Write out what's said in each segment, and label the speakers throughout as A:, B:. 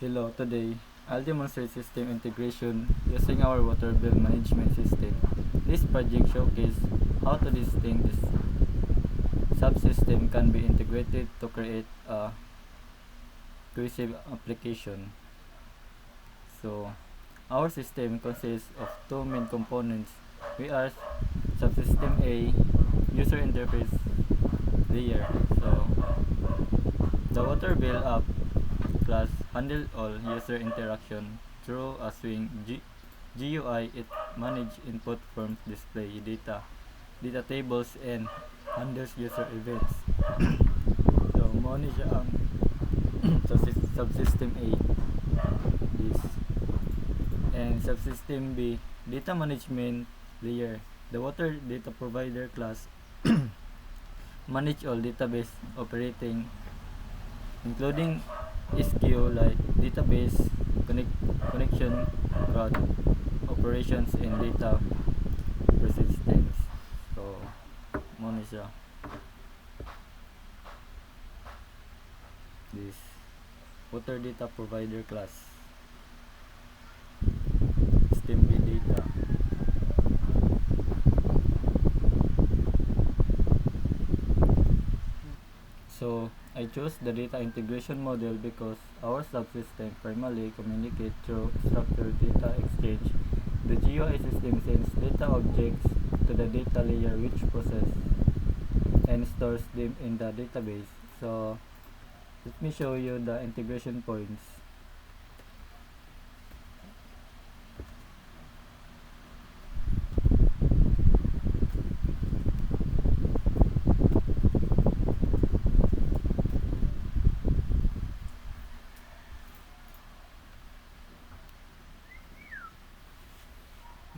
A: Hello, today I'll demonstrate system integration using our water bill management system. This project showcases how to distinct subsystem can be integrated to create a cohesive application. So, our system consists of two main components. We are subsystem A, user interface layer. So, the water bill app class handles all user interaction through a swing GUI. It manages input forms, display data tables, and handles user events. So, muna siya ang subsystem A. This. And subsystem B, data management layer. The water data provider class manage all database operating, including SQL like database connection, route operations, and data persistence. So, muna siya. This water data provider class. System B data. So, I chose the data integration model because our subsystem primarily communicate through structured data exchange. The GUI system sends data objects to the data layer, which process and stores them in the database. So, let me show you the integration points.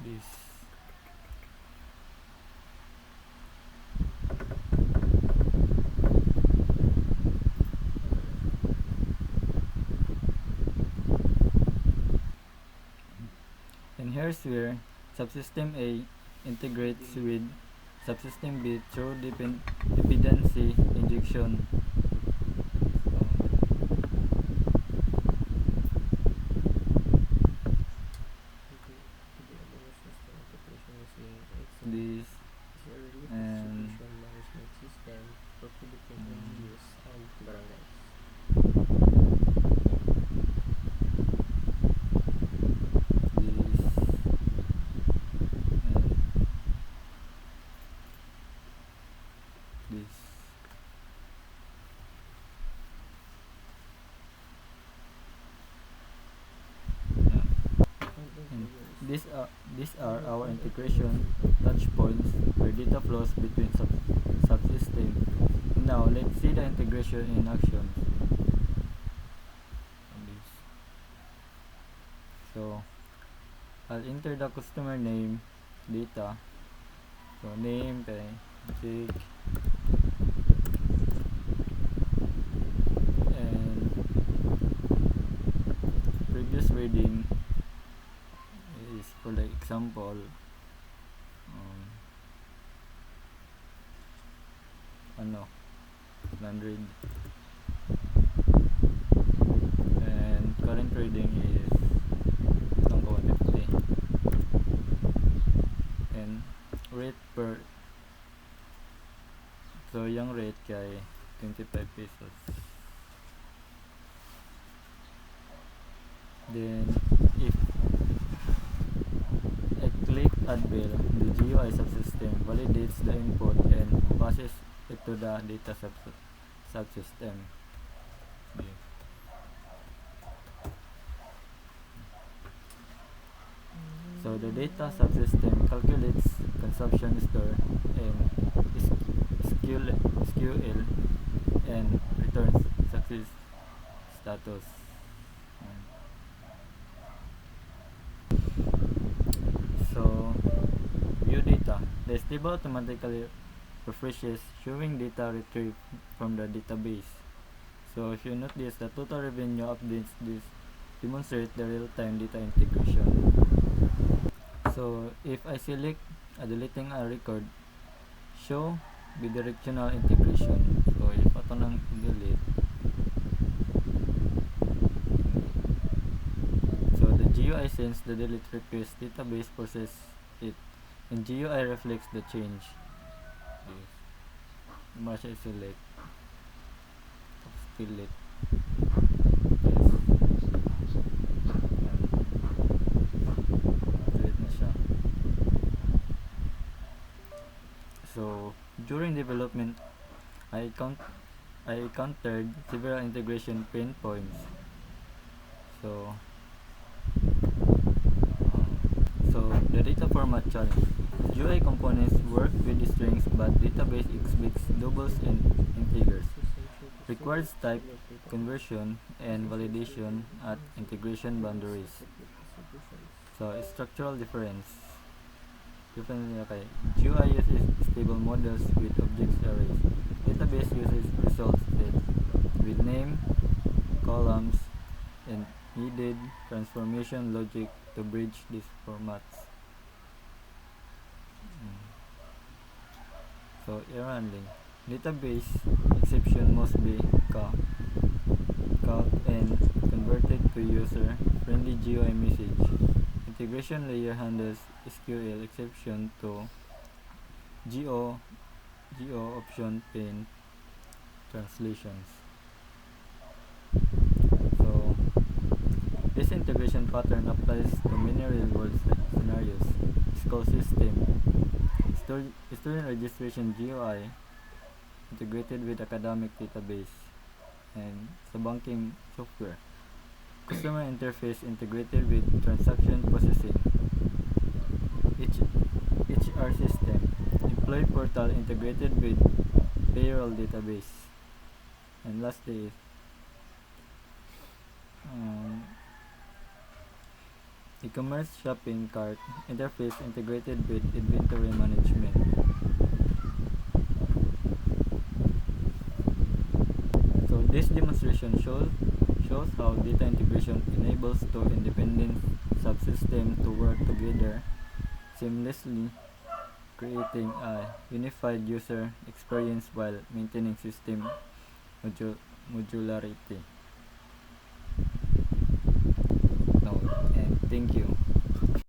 A: This. And here's where subsystem A integrates with subsystem B through dependency injection. This and
B: management system for Philippine use and barangays.
A: This. And these are our integration touch points where data flows between subsystem. Now let's see the integration in action. So I'll enter the customer name data. So name, pay, check, and previous reading is for the example 100, and current reading is 150, and rate per, so yung rate kay 25 pesos. Then if I click add bill, the GUI subsystem validates the input and passes it to the data subsystem. Okay. So the data subsystem calculates consumption store and SQL and returns success status. So view data. The table automatically refreshes, showing data retrieved from the database. So if you notice, the total revenue updates this demonstrate the real-time data integration. So if I select deleting a record, show bidirectional integration. So if ito nang delete, GUI sends the delete request, database process it, and GUI reflects the change. Yes. Masya select. Tapos delete. Yes. Yan. Delete na siya. So, during development, I encountered several integration pain points. So, the data format challenge. GUI components work with strings, but database expects doubles and integers. Requires type conversion and validation at integration boundaries. So, structural difference. GUI uses stable models with objects arrays. Database uses results set with name, columns, and needed transformation logic to bridge these formats. So, error handling. Database exception must be caught and converted to user-friendly GUI message. Integration layer handles SQL exception to GO option pain translations. So, this integration pattern applies to many real-world scenarios. School system, student registration GUI integrated with academic database, and sa banking software. Customer interface integrated with transaction processing. HR system, employee portal integrated with payroll database. And lastly, e-commerce shopping cart interface integrated with inventory management. So this demonstration shows how data integration enables two independent subsystems to work together seamlessly, creating a unified user experience while maintaining system modularity. And thank you.